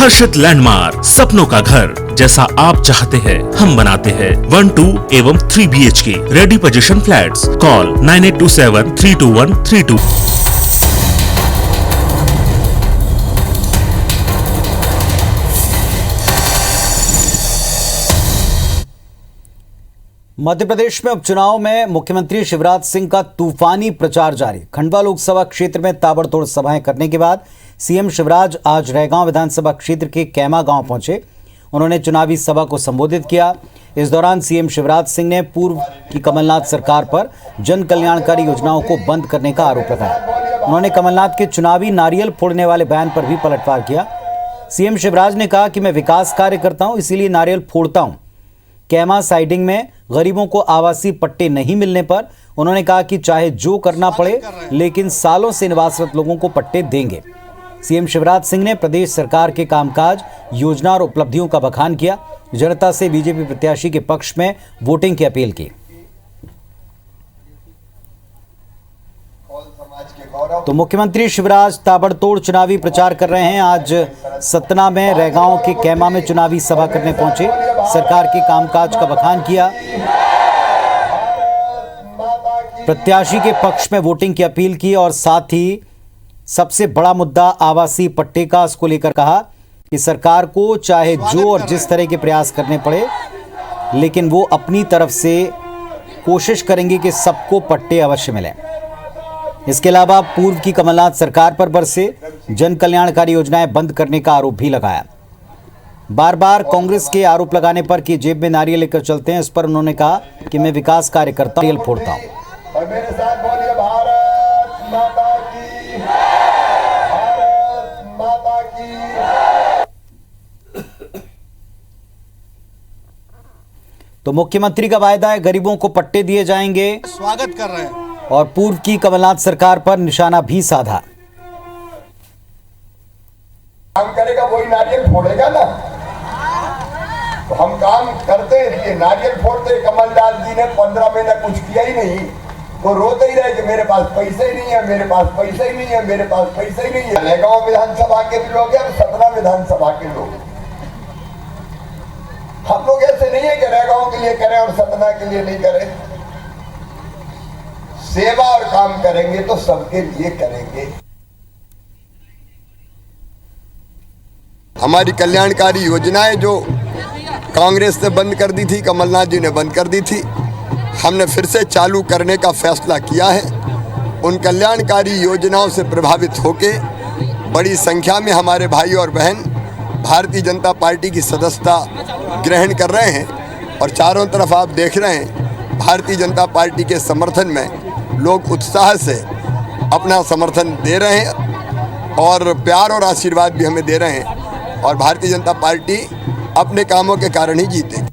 हर्षित landmark, सपनों का घर जैसा आप चाहते हैं हम बनाते हैं। 1, 2 एवं 3 BHK ready position flats. Call 9827321322। Madhya Pradesh में उपचुनाव में मुख्यमंत्री शिवराज सिंह का तूफानी प्रचार जारी। खंडवा लोकसभा क्षेत्र में ताबड़तोड़ सभाएं करने के बाद सीएम शिवराज आज रैगांव विधानसभा क्षेत्र के कैमा गांव पहुंचे। उन्होंने चुनावी सभा को संबोधित किया। इस दौरान सीएम शिवराज सिंह ने पूर्व की कमलनाथ सरकार पर जन कल्याणकारी योजनाओं को बंद करने का आरोप लगाया। उन्होंने कमलनाथ के चुनावी नारियल फोड़ने वाले बयान पर भी पलटवार किया। सीएम शिवराज ने कहा कि मैं विकास कार्य करता हूं, इसीलिए नारियल फोड़ता हूं। कैमा साइडिंग में गरीबों को आवासीय पट्टे नहीं मिलने पर उन्होंने कहा कि चाहे जो करना पड़े लेकिन सालों से निवासरत लोगों को पट्टे देंगे। सीएम शिवराज सिंह ने प्रदेश सरकार के कामकाज, योजना और उपलब्धियों का बखान किया। जनता से बीजेपी प्रत्याशी के पक्ष में वोटिंग की अपील की। तो मुख्यमंत्री शिवराज ताबड़तोड़ चुनावी प्रचार कर रहे हैं। आज सतना में रैगांव के कैमा में चुनावी सभा करने पहुंचे। सरकार के कामकाज का बखान किया। प्रत्याशी के पक्ष में वोटिंग की अपील की और साथ ही सबसे बड़ा मुद्दा आवासीय पट्टे का, इसको लेकर कहा कि सरकार को चाहे जो और जिस तरह के प्रयास करने पड़े लेकिन वो अपनी तरफ से कोशिश करेंगे कि सबको पट्टे अवश्य मिलें। इसके अलावा पूर्व की कमलनाथ सरकार पर बरसे जन कल्याणकारी योजनाएं बंद करने का आरोप भी लगाया। बार बार कांग्रेस के आरोप लगाने पर कि जेब में नारियल लेकर चलते हैं, इस पर उन्होंने कहा कि मैं विकास कार्य करता हूं, नारियल फोड़ता हूं। और मेरे साथ बोलिए भारत माता की, भारत माता की। तो मुख्यमंत्री का वायदा है गरीबों को पट्टे दिए जाएंगे। स्वागत कर रहे हैं। और पूर्व की कमलनाथ सरकार पर निशाना भी साधा। काम करेगा वही नारियल फोड़ेगा ना। तो हम काम करते हैं, नारियल फोड़ते। कमलनाथ जी ने 15 महीना कुछ किया ही नहीं। वो रोते ही रहे कि मेरे पास पैसे ही नहीं है, मेरे पास पैसे ही नहीं है, मेरे पास पैसे ही नहीं है। रैगांव विधानसभा के भी लोग हैं, सतना विधानसभा के लोग। हम लोग ऐसे नहीं है कि रैगांव के लिए करें और सतना के लिए नहीं करें। सेवा और काम करेंगे तो सबके लिए करेंगे। हमारी कल्याणकारी योजनाएं जो कांग्रेस ने बंद कर दी थी, कमलनाथ जी ने बंद कर दी थी, हमने फिर से चालू करने का फैसला किया है। उन कल्याणकारी योजनाओं से प्रभावित होके बड़ी संख्या में हमारे भाई और बहन भारतीय जनता पार्टी की सदस्यता ग्रहण कर रहे हैं। और चारों तरफ आप देख रहे हैं भारतीय जनता पार्टी के समर्थन में लोग उत्साह से अपना समर्थन दे रहे हैं और प्यार और आशीर्वाद भी हमें दे रहे हैं। और भारतीय जनता पार्टी अपने कामों के कारण ही जीतेगी।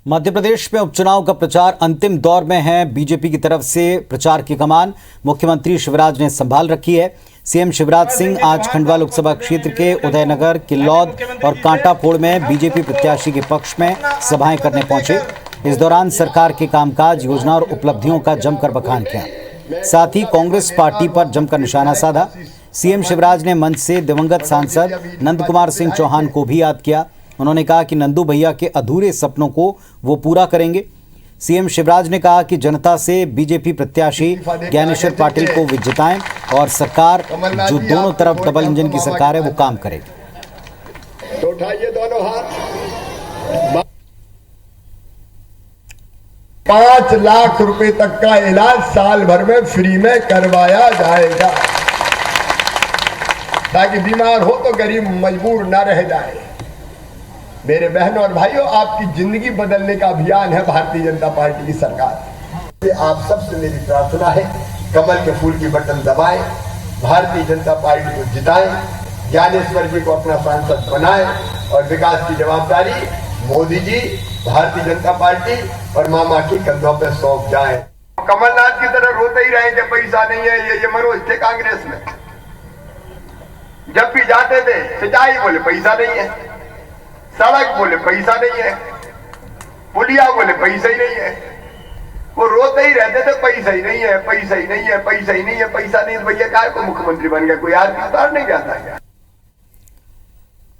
मध्य प्रदेश में उपचुनाव का प्रचार अंतिम दौर में है। बीजेपी की तरफ से प्रचार की कमान मुख्यमंत्री शिवराज ने संभाल रखी है। सीएम शिवराज सिंह आज खंडवा लोकसभा क्षेत्र के उदयनगर, किल्लौद और कांटाफोड़ में बीजेपी प्रत्याशी के पक्ष में सभाएं करने पहुंचे। इस दौरान सरकार के कामकाज, योजना और उपलब्धियों का जमकर बखान किया। साथ ही कांग्रेस पार्टी पर जमकर निशाना साधा। सीएम शिवराज ने मंच से दिवंगत सांसद नंद कुमार सिंह चौहान को भी याद किया। उन्होंने कहा कि नंदू भैया के अधूरे सपनों को वो पूरा करेंगे। सीएम शिवराज ने कहा कि जनता से बीजेपी प्रत्याशी ज्ञानेश्वर पाटिल को जिताएं और सरकार जो दोनों तरफ डबल इंजन की सरकार है वो काम करेगी। तो उठाइए दोनों हाथ। 5 लाख रुपए तक का इलाज साल भर में फ्री में करवाया जाएगा, ताकि बीमार हो तो गरीब मजबूर ना रह जाए। मेरे बहनों और भाइयों, आपकी जिंदगी बदलने का अभियान है भारतीय जनता पार्टी की सरकार। आप सबसे मेरी प्रार्थना है, कमल के फूल की बटन दबाएं, भारतीय जनता पार्टी को जिताएं, ज्ञानेश्वर जी को अपना सांसद बनाएं और विकास की जवाबदारी मोदी जी, भारतीय जनता पार्टी और मामा की कंधों पे सौंप जाए। कमलनाथ की तरह रोते ही रहे कि पैसा नहीं है। ये मनोज थे कांग्रेस में, जब भी जाते थे सिंचाई बोले पैसा नहीं है, सड़क बोले पैसा नहीं है, पुलिया बोले पैसा ही नहीं है। वो रोते ही रहते थे, पैसा ही नहीं है, पैसा ही नहीं है, पैसा ही नहीं है, पैसा नहीं तो भैया काय को मुख्यमंत्री बन गया, कोई आदमी उतार नहीं जाता है।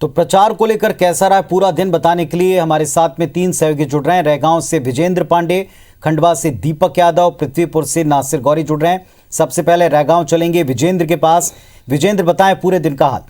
तो प्रचार को लेकर कैसा रहा पूरा दिन बताने के लिए हमारे साथ में 3 सहयोगी जुड़ रहे हैं। रैगांव से विजेंद्र पांडे, खंडवा से दीपक यादव, पृथ्वीपुर से नासिर गौरी जुड़ रहे हैं। सबसे पहले रैगांव चलेंगे विजेंद्र के पास। विजेंद्र, बताएं पूरे दिन का हाल।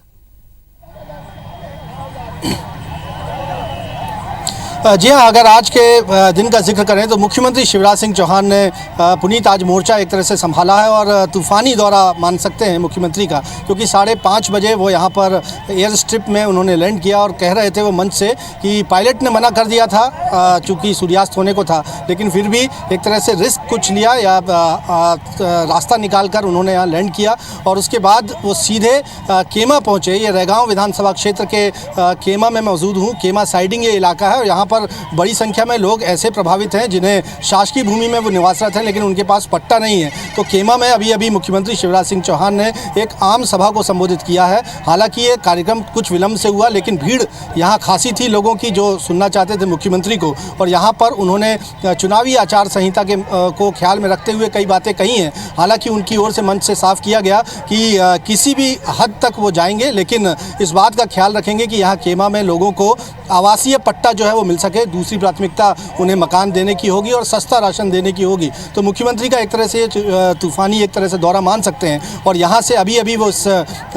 जी हाँ, अगर आज के दिन का जिक्र करें तो मुख्यमंत्री शिवराज सिंह चौहान ने पुनीत आज मोर्चा एक तरह से संभाला है और तूफानी दौरा मान सकते हैं मुख्यमंत्री का, क्योंकि 5:30 बजे वो यहाँ पर एयर स्ट्रिप में उन्होंने लैंड किया और कह रहे थे वो मंच से कि पायलट ने मना कर दिया था चूँकि सूर्यास्त होने को था, लेकिन फिर भी एक तरह से रिस्क कुछ लिया या रास्ता निकाल कर उन्होंने यहाँ लैंड किया और उसके बाद वो सीधे केमा पहुँचे। ये रैगांव विधानसभा क्षेत्र के केमा में मौजूद हूँ। केमा साइडिंग ये इलाका है और यहाँ बड़ी संख्या में लोग ऐसे प्रभावित हैं जिन्हें शासकीय भूमि में वो निवासरत हैं लेकिन उनके पास पट्टा नहीं है। तो केमा में अभी मुख्यमंत्री शिवराज सिंह चौहान ने एक आम सभा को संबोधित किया है। हालांकि ये कार्यक्रम कुछ विलंब से हुआ लेकिन भीड़ यहाँ खासी थी लोगों की जो सुनना चाहते थे मुख्यमंत्री को, और यहाँ पर उन्होंने चुनावी आचार संहिता को ख्याल में रखते हुए कई बातें कही हैं। हालांकि उनकी ओर से मंच से साफ किया गया कि किसी भी हद तक वो जाएंगे लेकिन इस बात का ख्याल रखेंगे कि यहाँ केमा में लोगों को आवासीय पट्टा जो है वो मिल सके। दूसरी प्राथमिकता उन्हें मकान देने की होगी और सस्ता राशन देने की होगी। तो मुख्यमंत्री का एक तरह से तूफानी एक तरह से दौरा मान सकते हैं। और यहाँ से अभी वो उस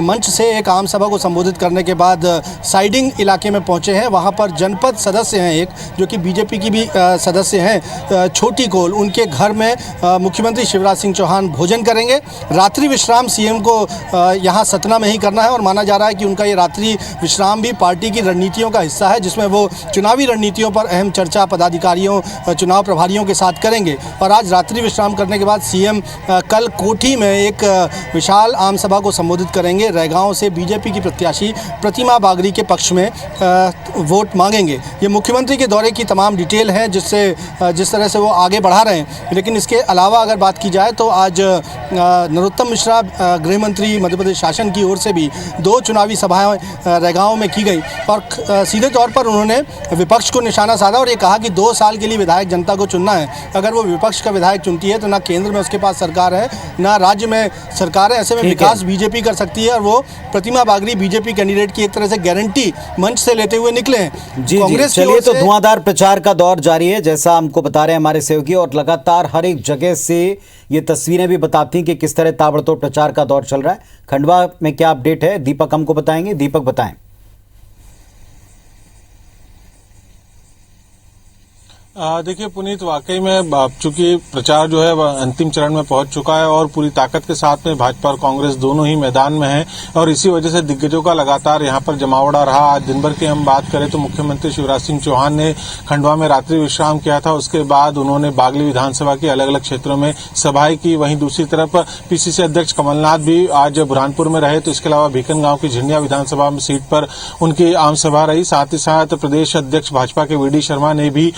मंच से एक आम सभा को संबोधित करने के बाद साइडिंग इलाके में पहुँचे हैं। वहाँ पर जनपद सदस्य हैं एक जो कि बीजेपी की भी सदस्य हैं, छोटी कोल, उनके घर में मुख्यमंत्री शिवराज सिंह चौहान भोजन करेंगे। रात्रि विश्राम सीएम को यहाँ सतना में ही करना है और माना जा रहा है कि उनका ये रात्रि विश्राम भी पार्टी की रणनीतियों का हिस्सा है जिसमें वो चुनावी रणनीतियों पर अहम चर्चा पदाधिकारियों चुनाव प्रभारियों के साथ करेंगे। और आज रात्रि विश्राम करने के बाद सीएम कल कोठी में एक विशाल आम सभा को संबोधित करेंगे। रैगांव से बीजेपी की प्रत्याशी प्रतिमा बागरी के पक्ष में वोट मांगेंगे। ये मुख्यमंत्री के दौरे की तमाम डिटेल है जिस तरह से वो आगे बढ़ा रहे हैं। लेकिन इसके अलावा अगर बात की जाए तो आज नरोत्तम मिश्रा गृह मंत्री मध्य प्रदेश शासन की ओर से भी 2 चुनावी सभाएं रैगांव में की गई और सीधे तौर पर उन्होंने विपक्ष को निशाना साधा और ये कहा कि 2 साल के लिए विधायक जनता को चुनना है। अगर वो विपक्ष का विधायक चुनती है तो ना केंद्र में उसके पास सरकार है ना राज्य में सरकार है। ऐसे में विकास बीजेपी कर सकती है और वो प्रतिमा बागरी बीजेपी कैंडिडेट की एक तरह से गारंटी मंच से लेते हुए निकले हैं। कांग्रेस चलिए तो धुआंधार प्रचार का दौर जारी है जैसा हमको बता रहे हैं हमारे सहयोगी, और लगातार हर एक जगह से ये तस्वीरें भी बताती हैं कि किस तरह ताबड़तोड़ प्रचार का दौर चल रहा है। खंडवा में क्या अपडेट है दीपक हमको बताएंगे। दीपक बताएं। देखिए पुनीत, वाकई में चूंकि प्रचार जो है वह अंतिम चरण में पहुंच चुका है और पूरी ताकत के साथ में भाजपा और कांग्रेस दोनों ही मैदान में हैं और इसी वजह से दिग्गजों का लगातार यहां पर जमावड़ा रहा। आज दिन भर की हम बात करें तो मुख्यमंत्री शिवराज सिंह चौहान ने खंडवा में रात्रि विश्राम किया था। उसके बाद उन्होंने बागली विधानसभा के अलग अलग क्षेत्रों में सभाएं की। वहीं दूसरी तरफ पीसीसी अध्यक्ष कमलनाथ भी आज बुरहानपुर में रहे। तो इसके अलावा भीकनगांव की झिंडिया विधानसभा सीट पर उनकी आम सभा रही। साथ ही साथ प्रदेश अध्यक्ष भाजपा के वीडी शर्मा ने भी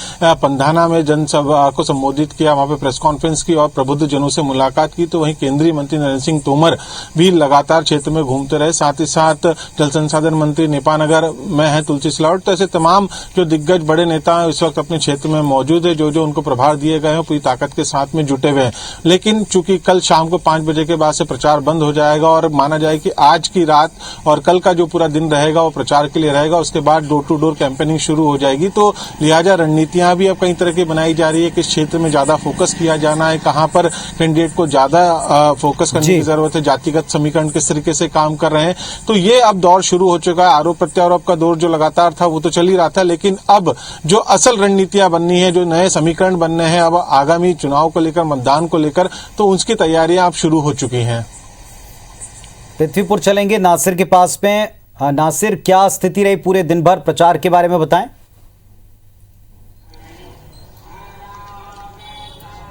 पंधाना में जनसभा को संबोधित किया, वहां पे प्रेस कॉन्फ्रेंस की और प्रबुद्ध जनों से मुलाकात की। तो वहीं केंद्रीय मंत्री नरेंद्र सिंह तोमर भी लगातार क्षेत्र में घूमते रहे। साथ ही साथ जल संसाधन मंत्री नेपानगर में है तुलसी सिलावट। तो ऐसे तमाम जो दिग्गज बड़े नेता हैं इस वक्त अपने क्षेत्र में मौजूद है। जो उनको प्रभार दिए गए हैं पूरी ताकत के साथ में जुटे हुए हैं। लेकिन चूंकि कल शाम को 5 बजे के बाद से प्रचार बंद हो जाएगा और माना जाए कि आज की रात और कल का जो पूरा दिन रहेगा वो प्रचार के लिए रहेगा। उसके बाद डोर टू डोर कैंपेनिंग शुरू हो जाएगी। तो लिहाजा रणनीतियां भी अब कई तरह की बनाई जा रही है। किस क्षेत्र में ज्यादा फोकस किया जाना है, कहां पर कैंडिडेट को ज्यादा फोकस करने की जरूरत है, जातिगत समीकरण किस तरीके से काम कर रहे हैं। तो ये अब दौर शुरू हो चुका है। आरोप प्रत्यारोप का दौर जो लगातार था वो तो चल ही रहा था, लेकिन अब जो असल रणनीतियां बननी है, जो नए समीकरण बनने हैं अब आगामी चुनाव को लेकर, मतदान को लेकर, तो उसकी तैयारियां अब शुरू हो चुकी हैं। पृथ्वीपुर चलेंगे नासिर के पास में। नासिर, क्या स्थिति रही पूरे दिन भर, प्रचार के बारे में बताएं।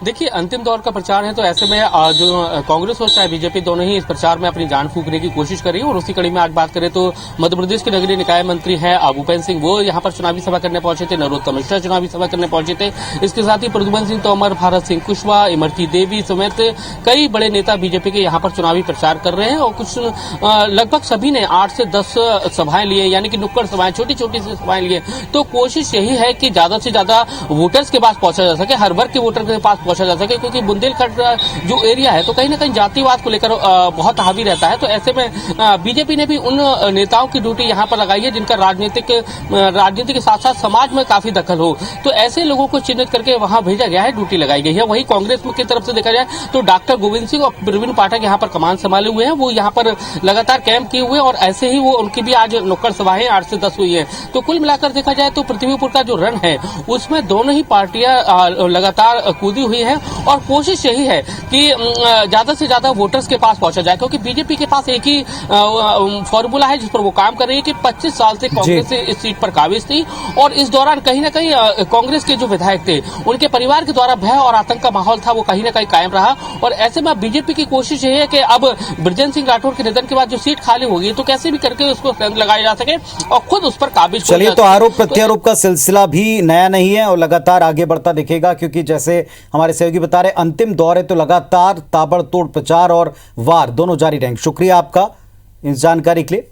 देखिए, अंतिम दौर का प्रचार है तो ऐसे में जो कांग्रेस और चाहे बीजेपी दोनों ही इस प्रचार में अपनी जान फूंकने की कोशिश कर रही है। और उसी कड़ी में आज बात करें तो मध्य प्रदेश के नगरीय निकाय मंत्री है भूपेंद्र सिंह, वो यहाँ पर चुनावी सभा करने पहुंचे थे। नरोत्तम मिश्रा चुनावी सभा करने पहुंचे थे। इसके साथ ही प्रद्युम्न सिंह तोमर, भारत सिंह कुशवाहा, इमरती देवी समेत कई बड़े नेता बीजेपी के यहाँ पर चुनावी प्रचार कर रहे हैं। और कुछ लगभग सभी ने 8 से 10 सभाएं लिए, यानी कि नुक्कड़ सभाएं, छोटी छोटी सभाएं लिए। तो कोशिश यही है कि ज्यादा से ज्यादा वोटर्स के पास पहुंचा जा सके, हर वर्ग के वोटर के पास पहुंचा जा सके, क्योंकि बुंदेलखंड जो एरिया है तो कहीं ना कहीं जातिवाद को लेकर बहुत हावी रहता है। तो ऐसे में बीजेपी ने भी उन नेताओं की ड्यूटी यहाँ पर लगाई है जिनका राजनीति के साथ साथ समाज में काफी दखल हो। तो ऐसे लोगों को चिन्हित करके वहां भेजा गया है, ड्यूटी लगाई गई है। वहीं कांग्रेस की तरफ से देखा जाए तो डॉक्टर गोविंद सिंह और प्रवीण पाठक यहाँ पर कमान संभाले हुए हैं, वो यहाँ पर लगातार कैंप किए हुए और ऐसे ही वो उनकी भी आज नुक्कड़ सभाएं 8 से 10 हुई है। तो कुल मिलाकर देखा जाए तो पृथ्वीपुर का जो रन है उसमें दोनों ही पार्टियां लगातार कूदी हुई है और कोशिश यही है कि ज्यादा से ज्यादा वोटर्स के पास पहुंचा जाए, क्योंकि बीजेपी के पास एक ही फॉर्मूला है जिस पर वो काम कर रही है कि 25 साल से कांग्रेस इस सीट पर काबिज थी और इस दौरान कहीं ना कहीं कांग्रेस के जो विधायक थे उनके परिवार के द्वारा भय और आतंक का माहौल था वो कहीं ना कहीं कायम रहा। और ऐसे में बीजेपी की कोशिश ये है कि अब बृजेंद्र सिंह राठौर के निधन के बाद जो सीट खाली होगी तो कैसे भी करके उसको लगाया जा सके और खुद उस पर काबिज। चलिए, तो आरोप प्रत्यारोप का सिलसिला भी नया नहीं है और लगातार आगे बढ़ता दिखेगा, क्योंकि जैसे हमारे सहयोगी बता रहे अंतिम दौर है तो लगातार ताबड़तोड़ प्रचार और वार दोनों जारी रहेंगे। शुक्रिया आपका इस जानकारी के लिए।